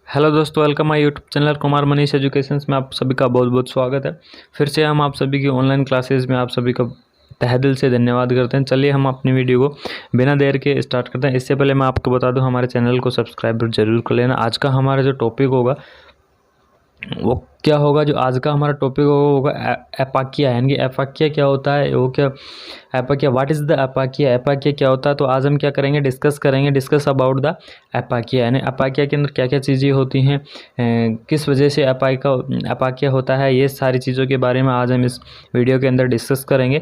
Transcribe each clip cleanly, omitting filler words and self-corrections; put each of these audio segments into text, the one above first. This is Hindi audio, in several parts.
हेलो दोस्तों, welcome my YouTube channel Kumar Manish educations में आप सभी का बहुत बहुत स्वागत है। फिर से हम आप सभी की ऑनलाइन क्लासेस में आप सभी का तहे दिल से धन्यवाद करते हैं। चलिए हम अपनी वीडियो को बिना देर के स्टार्ट करते हैं। इससे पहले मैं आपको बता दूं, हमारे चैनल को सब्सक्राइब जरूर कर लेना। आज का हमारा जो टॉपिक होगा वो क्या होगा, जो आज का हमारा टॉपिक होगा एपाकिया। यानी कि एपाकिया क्या होता है, वो क्या एपाकिया, व्हाट इज़ द एपाकिया, एपाकिया क्या होता है। तो आज हम क्या करेंगे, डिस्कस अबाउट द एपाकिया। यानी एपाकिया के अंदर क्या क्या चीज़ें होती हैं, किस वजह से एपाकिया होता है, ये सारी चीज़ों के बारे में आज हम इस वीडियो के अंदर डिस्कस करेंगे।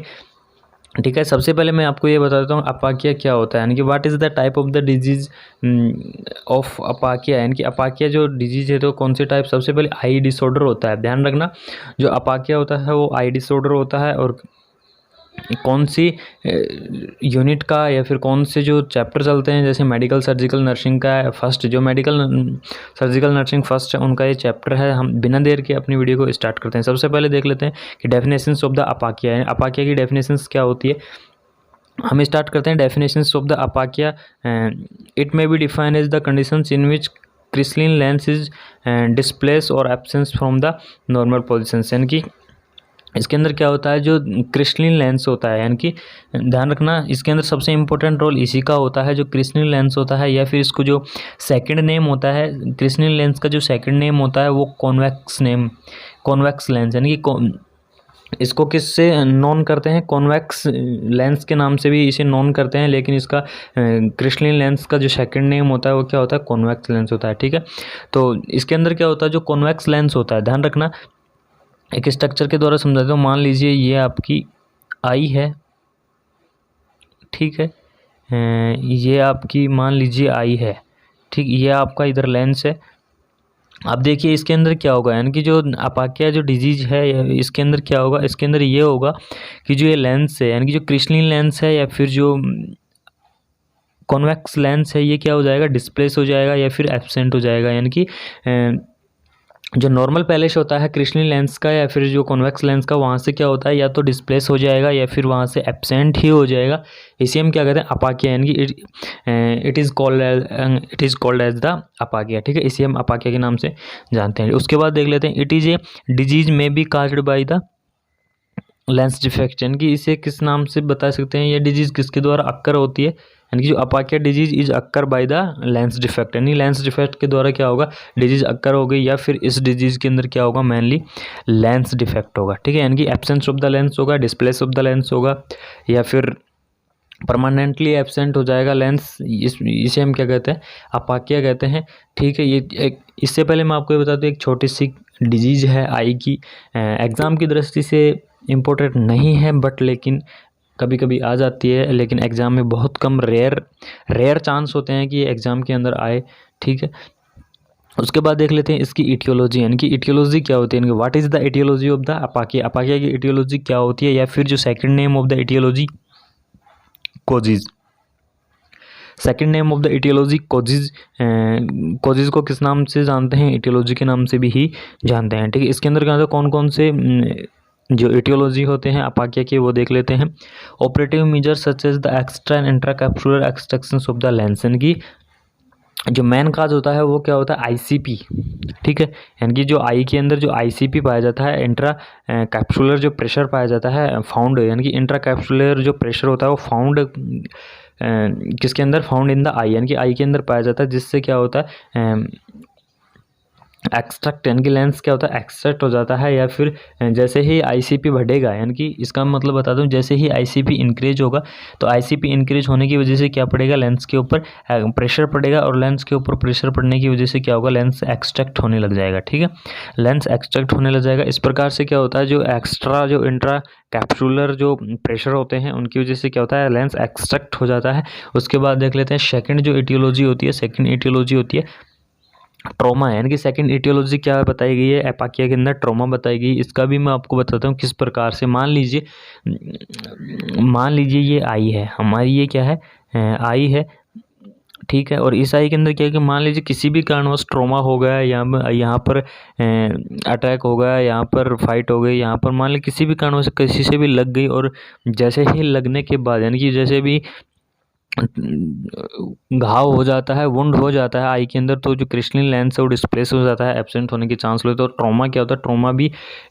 ठीक है, सबसे पहले मैं आपको ये बता देता हूँ अपाकिया क्या होता है। यानी कि what is the type of the disease of aphakia. यानी कि अपाकिया जो डिजीज़ है तो कौन से टाइप, सबसे पहले आई डिसऑर्डर होता है। ध्यान रखना, जो अपाकिया होता है वो आई डिसऑर्डर होता है। और कौन सी यूनिट का या फिर कौन से जो चैप्टर चलते हैं, जैसे मेडिकल सर्जिकल नर्सिंग का फर्स्ट, जो मेडिकल सर्जिकल नर्सिंग फर्स्ट है उनका ये चैप्टर है। हम बिना देर के अपनी वीडियो को स्टार्ट करते हैं। सबसे पहले देख लेते हैं कि डेफिनेशंस ऑफ द अपाकिया है, अपाकिया की डेफिनेशंस क्या होती है। हम स्टार्ट करते हैं definitions of the aphakia. It may be defined as the conditions in which crystalline lens is displace और absence from the normal positions. यानी कि इसके अंदर क्या होता है, जो क्रिस्टलिन लेंस होता है, यानी कि ध्यान रखना इसके अंदर सबसे इंपॉर्टेंट रोल इसी का होता है, जो क्रिस्टलिन लेंस होता है। या फिर इसको जो सेकंड नेम होता है, क्रिस्टलिन लेंस का जो सेकंड नेम होता है वो कॉन्वेक्स लेंस। यानी कि इसको किससे नॉन करते हैं, कॉन्वेक्स लेंस के नाम से भी इसे नॉन करते हैं। लेकिन इसका क्रिस्टलिन लेंस का जो सेकंड नेम होता है वो क्या होता है, कॉन्वेक्स लेंस होता है। ठीक है, तो इसके अंदर क्या होता है, जो कॉन्वेक्स लेंस होता है, ध्यान रखना एक स्ट्रक्चर के द्वारा समझाता हूँ। मान लीजिए ये आपकी आई है, ठीक है, ये आपकी मान लीजिए आई है, ठीक, ये आपका इधर लेंस है। अब देखिए इसके अंदर क्या होगा, यानी कि जो अपाकिया जो डिजीज है इसके अंदर क्या होगा, इसके अंदर ये होगा कि जो ये लेंस है, यानी कि जो क्रिस्टलिन लेंस है या फिर जो कॉन्वेक्स लेंस है, ये क्या हो जाएगा, डिस्प्लेस हो जाएगा या फिर एब्सेंट हो जाएगा। यानी कि जो नॉर्मल पैलेस होता है क्रिस्टलिन लेंस का या फिर जो कॉन्वेक्स लेंस का, वहाँ से क्या होता है, या तो डिस्प्लेस हो जाएगा या फिर वहाँ से एब्सेंट ही हो जाएगा। इसे हम क्या कहते हैं, अपाकिया। यानी कि it is called as the aphakia. ठीक है, इसे हम अपाकिया के नाम से जानते हैं। उसके बाद देख लेते हैं, इट इज़ ए डिजीज में be caused by the lens defect. यानी कि इसे किस नाम से बता सकते हैं, ये डिजीज़ किसके द्वारा अक्कर होती है। यानी कि जो aphakia disease is occur by the lens defect. यानी लेंस डिफेक्ट के द्वारा क्या होगा, डिजीज अक्कर हो गई, या फिर इस डिजीज के अंदर क्या होगा, मेनली लेंस डिफेक्ट होगा। ठीक है, यानी कि एब्सेंस ऑफ द लेंस होगा, डिस्प्लेस ऑफ द लेंस होगा, या फिर परमानेंटली एब्सेंट हो जाएगा लेंस। इसे हम क्या कहते हैं, अपाकिया कहते हैं। ठीक है, ये एक, इससे पहले मैं आपको ये बता दूँ, एक छोटी सी डिजीज है आई की, एग्ज़ाम की दृष्टि से इम्पोर्टेंट नहीं है, बट लेकिन कभी कभी आ जाती है, लेकिन एग्ज़ाम में बहुत कम रेयर चांस होते हैं कि ये एग्ज़ाम के अंदर आए। ठीक है, उसके बाद देख लेते हैं इसकी इटियोलॉजी। यानी कि इटियोलॉजी क्या होती है, यानी कि what is the etiology of the aphakia, aphakia की इटियोलॉजी क्या होती है, या फिर जो second name of the etiology causes, second name of the etiology causes. Causes को किस नाम से जानते हैं, इटियोलॉजी के नाम से भी ही जानते हैं। ठीक है, इसके अंदर क्या होता है, कौन कौन से जो इटियोलॉजी होते हैं अपाकिया के, वो देख लेते हैं। Operative measure such as the extra and intra capsular extractions of the lens. यानी कि जो मेन काज होता है वो क्या होता है, आईसीपी। ठीक है, यानी कि जो आई के अंदर जो आईसीपी पाया जाता है, इंट्रा कैप्सुलर जो प्रेशर पाया जाता है फाउंड, यानी कि इंट्रा कैप्सुलर जो प्रेशर होता है वो फाउंड किसके अंदर, फाउंड इन द आई, यानी कि आई के अंदर पाया जाता है, जिससे क्या होता है, एक्सट्रैक्ट, यानी कि लेंस क्या होता है, एक्सट्रैक्ट हो जाता है। या फिर जैसे ही आईसीपी बढ़ेगा, यानी कि इसका मतलब बता दूं, जैसे ही आईसीपी इंक्रीज होगा तो आईसीपी इंक्रीज होने की वजह से क्या पड़ेगा, लेंस के ऊपर प्रेशर पड़ेगा, और लेंस के ऊपर प्रेशर पड़ने की वजह से क्या होगा, लेंस एक्सट्रैक्ट होने लग जाएगा। ठीक है, लेंस एक्सट्रैक्ट होने लग जाएगा। इस प्रकार से क्या होता है, जो एक्स्ट्रा जो इंट्रा कैप्सुलर जो प्रेशर होते हैं उनकी वजह से क्या होता है, लेंस एक्सट्रैक्ट हो जाता है। उसके बाद देख लेते हैं सेकेंड जो इटियोलॉजी होती है, सेकेंड इटियोलॉजी होती है ट्रॉमा। यानी कि सेकंड इटियोलॉजी क्या बताई गई है, एपाकिया के अंदर ट्रॉमा बताई गई। इसका भी मैं आपको बताता हूँ किस प्रकार से। मान लीजिए ये आई है हमारी, ये क्या है, आई है। ठीक है, और इस आई के अंदर क्या है कि मान लीजिए किसी भी कारणवश ट्रॉमा हो गया, यहाँ पर अटैक हो गया, यहाँ पर फाइट हो गई, यहाँ पर मान लीजिए किसी भी कारणवश किसी से भी लग गई, और जैसे ही लगने के बाद, यानी कि जैसे भी घाव हो जाता है, वुंड हो जाता है आई के अंदर, तो जो क्रिस्टलीन लेंस है वो डिस्प्लेस हो जाता है, एब्सेंट होने की चांस लेते हैं। तो ट्रॉमा क्या होता है, ट्रॉमा भी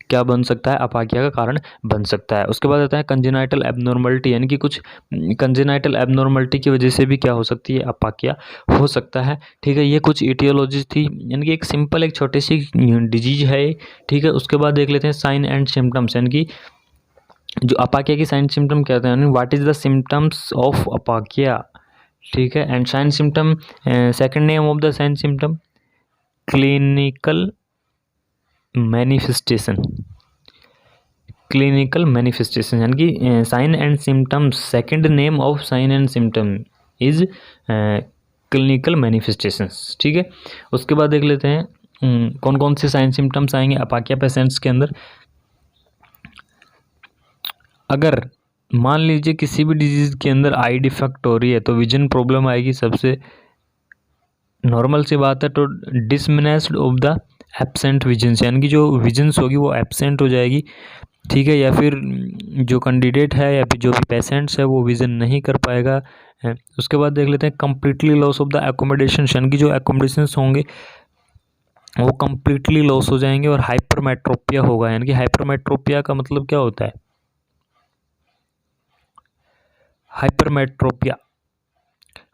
क्या बन सकता है, अपाकिया का कारण बन सकता है। उसके बाद आता है कंजेनाइटल एबनॉर्मलिटी, यानी कि कुछ कंजेनाइटल एबनॉर्मलिटी की वजह से भी क्या हो सकती है, अपाकिया हो सकता है। ठीक है, ये कुछ इटियोलॉजीज थी, यानी कि एक सिंपल एक छोटी सी डिजीज है। ठीक है, उसके बाद देख लेते हैं साइन एंड सिम्टम्स, यानी कि जो अपाकिया की साइन सिम्टम क्या होते हैं, यानी what is the symptoms of aphakia. ठीक है, and sign symptom, second name of the sign symptom clinical manifestation, clinical manifestation, यानी कि sign and symptoms, second name of sign and symptom is clinical manifestations. ठीक है, उसके बाद देख लेते हैं कौन कौन से साइन सिम्टम्स आएंगे अपाकिया पेशेंट्स के अंदर। अगर मान लीजिए किसी भी डिजीज़ के अंदर आई डिफेक्ट हो रही है तो विजन प्रॉब्लम आएगी, सबसे नॉर्मल सी बात है। तो डिसमिनेस्ड ऑफ द एब्सेंट विजन्स, यानी कि जो विजन्स होगी वो एब्सेंट हो जाएगी। ठीक है, या फिर जो कैंडिडेट है या फिर जो भी पेशेंट्स है वो विजन नहीं कर पाएगा है। उसके बाद देख लेते हैं completely loss of the accommodation, यानी कि जो एकोमोडेशंस होंगे वो कम्प्लीटली लॉस हो जाएंगे और हाइपरमेट्रोपिया होगा। यानी कि हाइपरमेट्रोपिया का मतलब क्या होता है, हाइपरमेट्रोपिया,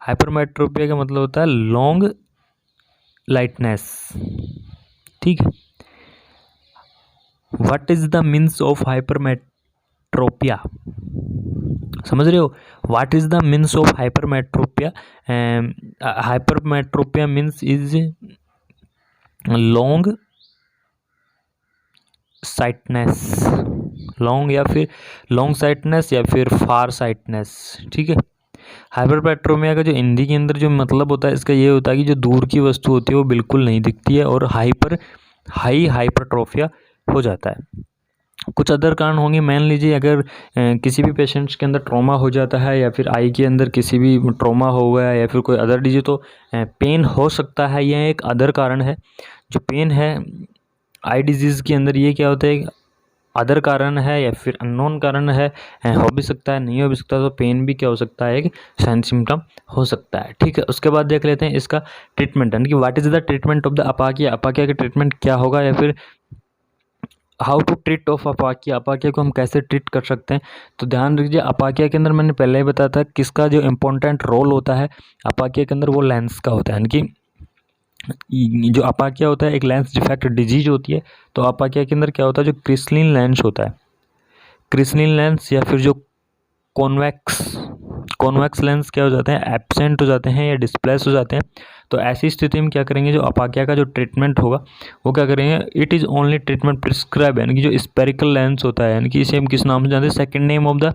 हाइपरमेट्रोपिया का मतलब होता है लॉन्ग लाइटनेस। ठीक है, what is the means of hypermetropia, समझ रहे हो, what is the means of hypermetropia. Hypermetropia means is long sightedness, long या फिर लॉन्ग साइटनेस या फिर फार साइटनेस। ठीक है, हाइपरमेट्रोपिया का जो हिंदी के अंदर जो मतलब होता है इसका ये होता है कि जो दूर की वस्तु होती है वो बिल्कुल नहीं दिखती है और हाइपरट्रोफिया हो जाता है। कुछ अदर कारण होंगे, मान लीजिए अगर किसी भी पेशेंट्स के अंदर ट्रॉमा हो जाता है या फिर आई के अंदर किसी भी ट्रॉमा हो गया या फिर कोई अदर डिजीज, तो पेन हो सकता है, यह एक अदर कारण है। जो पेन है आई डिजीज़ के अंदर ये क्या होता है, अदर कारण है या फिर अननोन कारण है, हो भी सकता है नहीं हो भी सकता, तो पेन भी क्या हो सकता है, एक साइन सिम्टम हो सकता है। ठीक है, उसके बाद देख लेते हैं इसका ट्रीटमेंट, यानी कि what is the treatment of the aphakia, aphakia का ट्रीटमेंट क्या होगा या फिर how to treat of aphakia, aphakia को हम कैसे ट्रीट कर सकते हैं। तो ध्यान रखिए अपाकिया के अंदर मैंने पहले ही बताया था किसका जो इम्पोर्टेंट रोल होता है अपाकिया के अंदर, वो लेंस का होता है। यानी कि जो अपाकिया होता है एक लेंस डिफेक्ट डिजीज होती है। तो अपाकिया के अंदर क्या होता है, जो क्रिस्टलीन लेंस होता है, क्रिस्टलीन लेंस या फिर जो कॉन्वेक्स लेंस क्या हो जाते हैं, एब्सेंट हो जाते हैं या डिस्प्लेस हो जाते हैं। तो ऐसी स्थिति में क्या करेंगे, जो अपाकिया का जो ट्रीटमेंट होगा वो क्या करेंगे, it is only treatment prescribe, यानी कि जो स्पेरिकल लेंस होता है, यानी कि इसे हम किस नाम से जानते हैं, second name of the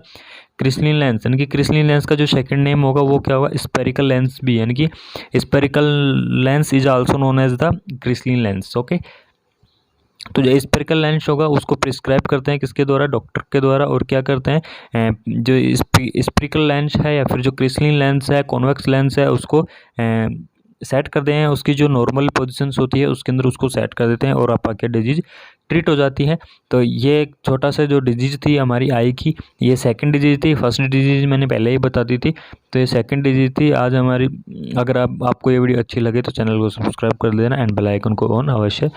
crystalline lens, यानी कि क्रिस्टलीन लेंस का जो सेकंड नेम होगा वो क्या होगा, स्पेरिकल लेंस भी, यानी कि spherical lens is also known as the crystalline lens. Okay, तो जो स्पेरिकल लेंस होगा उसको प्रिस्क्राइब करते हैं किसके द्वारा, डॉक्टर के द्वारा। और क्या करते हैं, जो स्पेरिकल लेंस है या फिर जो क्रिस्टलीन लेंस है, कॉन्वेक्स लेंस है, उसको सेट करते हैं, उसकी जो नॉर्मल पोजीशंस होती है उसके अंदर उसको सेट कर देते हैं और अपाकिया डिजीज ट्रीट हो जाती है। तो ये एक छोटा सा जो डिजीज थी हमारी आई की, ये सेकंड डिजीज थी, फर्स्ट डिजीज मैंने पहले ही बता दी थी, तो ये सेकंड डिजीज थी आज हमारी। अगर आपको ये वीडियो अच्छी लगे तो चैनल को सब्सक्राइब कर देना एंड बेल आइकन को ऑन अवश्य